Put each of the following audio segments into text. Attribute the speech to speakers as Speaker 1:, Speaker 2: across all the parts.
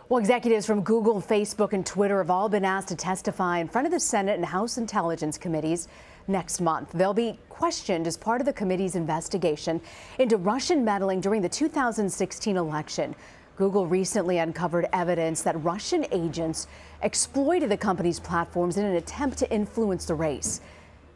Speaker 1: Well, executives from Google, Facebook, and Twitter have all been asked to testify in front of the Senate and House Intelligence Committees next month. They'll be questioned as part of the committee's investigation into Russian meddling during the 2016 election. Google recently uncovered evidence that Russian agents exploited the company's platforms in an attempt to influence the race.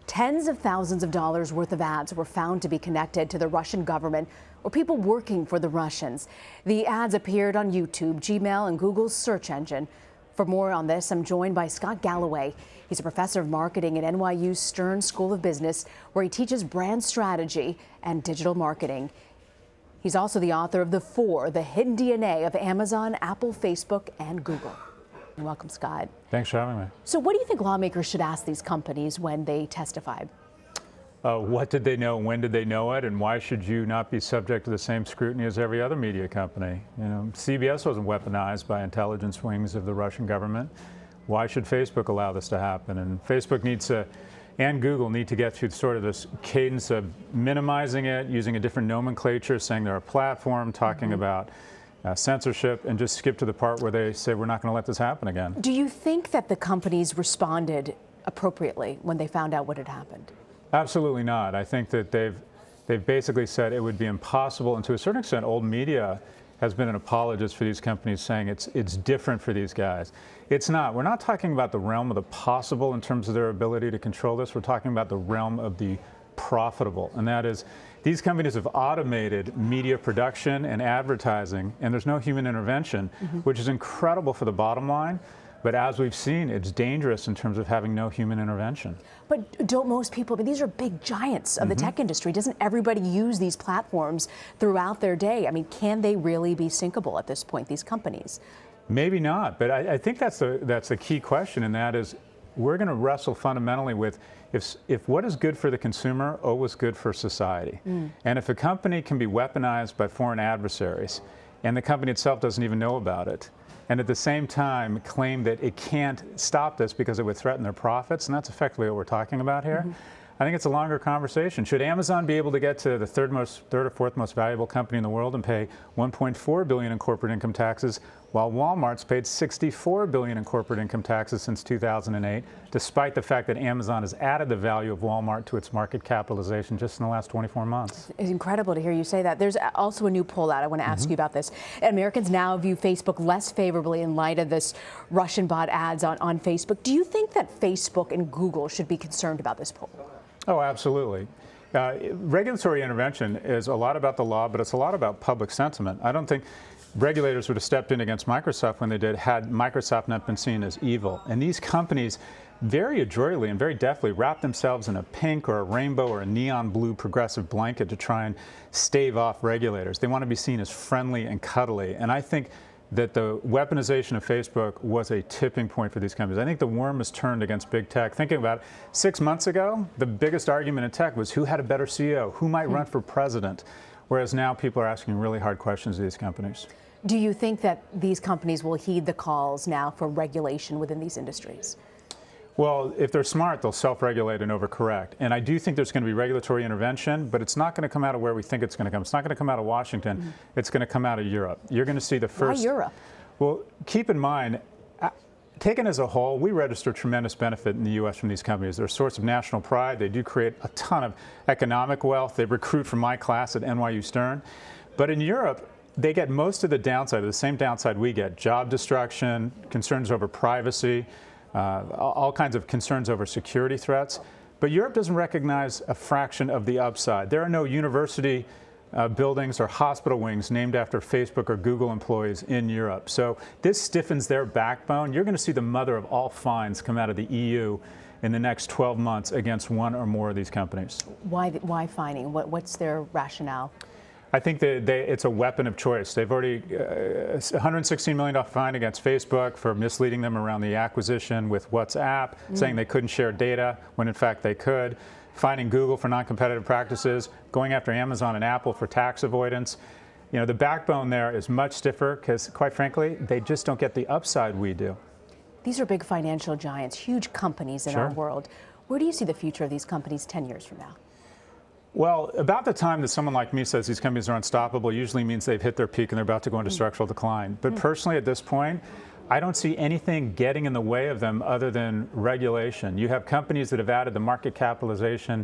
Speaker 1: Tens of thousands of dollars worth of ads were found to be connected to the Russian government or people working for the Russians. The ads appeared on YouTube, Gmail, and Google's search engine. For more on this, I'm joined by Scott Galloway. He's a professor of marketing at NYU's Stern School of Business, where he teaches brand strategy and digital marketing. He's also the author of The Hidden DNA of Amazon, Apple, Facebook, and Google. Welcome, Scott.
Speaker 2: Thanks for having me.
Speaker 1: So what do you think lawmakers should ask these companies when they testify?
Speaker 2: What did they know? When did they know it? And why should you not be subject to the same scrutiny as every other media company? You know, CBS wasn't weaponized by intelligence wings of the Russian government. Why should Facebook allow this to happen? And Facebook needs to, and Google need to get through sort of this cadence of minimizing it, using a different nomenclature, saying they're a platform, talking about censorship, and just skip to the part where they say we're not going to let this happen again.
Speaker 1: Do you think that the companies responded appropriately when they found out what had happened?
Speaker 2: Absolutely not. I think that they've basically said it would be impossible, and to a certain extent, old media has been an apologist for these companies, saying it's different for these guys. It's not. We're not talking about the realm of the possible in terms of their ability to control this. We're talking about the realm of the profitable, and that is these companies have automated media production and advertising, and there's no human intervention, which is incredible for the bottom line. But as we've seen, it's dangerous in terms of having no human intervention. But
Speaker 1: don't most people, I mean, these are big giants of the tech industry. Doesn't everybody use these platforms throughout their day? I mean, can they really be sinkable at this point, these companies?
Speaker 2: Maybe not, but I think that's the key question, and that is we're going to wrestle fundamentally with if what is good for the consumer always good for society. And if a company can be weaponized by foreign adversaries and the company itself doesn't even know about it, and at the same time claim that it can't stop this because it would threaten their profits, and that's effectively what we're talking about here. I think it's a longer conversation. Should Amazon be able to get to the third or fourth most valuable company in the world and pay $1.4 billion in corporate income taxes, while Walmart's paid $64 billion in corporate income taxes since 2008, despite the fact that Amazon has added the value of Walmart to its market capitalization just in the last 24 months?
Speaker 1: It's incredible to hear you say that. There's also a new poll out. I want to ask you about this. Americans now view Facebook less favorably in light of this Russian bot ads on Facebook. Do you think that Facebook and Google should be concerned about this poll?
Speaker 2: Oh, absolutely. Regulatory intervention is a lot about the law, but it's a lot about public sentiment. I don't think regulators would have stepped in against Microsoft when they did had Microsoft not been seen as evil. And these companies very adroitly and very deftly wrap themselves in a pink or a rainbow or a neon blue progressive blanket to try and stave off regulators. They want to be seen as friendly and cuddly. And I think that the weaponization of Facebook was a tipping point for these companies. I think the worm has turned against big tech. Thinking about it, 6 months ago, the biggest argument in tech was who had a better CEO, who might run for president, whereas now people are asking really hard questions of these companies.
Speaker 1: Do you think that these companies will heed the calls now for regulation within these industries?
Speaker 2: Well, if they're smart, they'll self-regulate and overcorrect. And I do think there's going to be regulatory intervention, but it's not going to come out of where we think it's going to come. It's not going to come out of Washington. It's going to come out of Europe. You're going to see the first...
Speaker 1: Why Europe?
Speaker 2: Well, keep in mind, taken as a whole, we register tremendous benefit in the U.S. from these companies. They're a source of national pride. They do create a ton of economic wealth. They recruit from my class at NYU Stern. But in Europe, they get most of the downside, the same downside we get: job destruction, concerns over privacy, all kinds of concerns over security threats. But Europe doesn't recognize a fraction of the upside. There are no university buildings or hospital wings named after Facebook or Google employees in Europe. So this stiffens their backbone. You're going to see the mother of all fines come out of the EU in the next 12 months against one or more of these companies.
Speaker 1: Why fining? What's their rationale?
Speaker 2: I think that it's a weapon of choice. They've already $116 million fine against Facebook for misleading them around the acquisition with WhatsApp, saying they couldn't share data when in fact they could, fining Google for non-competitive practices, going after Amazon and Apple for tax avoidance. You know, the backbone there is much stiffer because, quite frankly, they just don't get the upside we do.
Speaker 1: These are big financial giants, huge companies in our world. Where do you see the future of these companies 10 years from now?
Speaker 2: Well, about the time that someone like me says these companies are unstoppable usually means they've hit their peak and they're about to go into structural decline. But personally, at this point, I don't see anything getting in the way of them other than regulation. You have companies that have added the market capitalization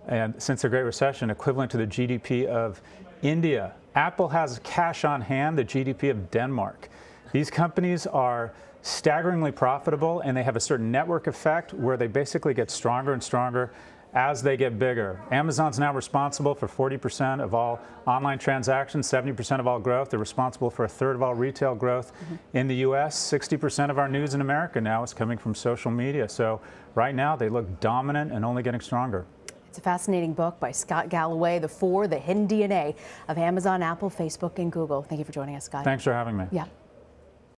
Speaker 2: and since the Great Recession equivalent to the GDP of India. Apple has cash on hand, the GDP of Denmark. These companies are staggeringly profitable, and they have a certain network effect where they basically get stronger and stronger as they get bigger. Amazon's now responsible for 40% of all online transactions, 70% of all growth. They're responsible for a third of all retail growth in the U.S. 60% of our news in America now is coming from social media. So right now they look dominant and only getting stronger.
Speaker 1: It's a fascinating book by Scott Galloway, The Hidden DNA of Amazon, Apple, Facebook, and Google. Thank you for joining us, Scott.
Speaker 2: Thanks for having me.
Speaker 1: Yeah.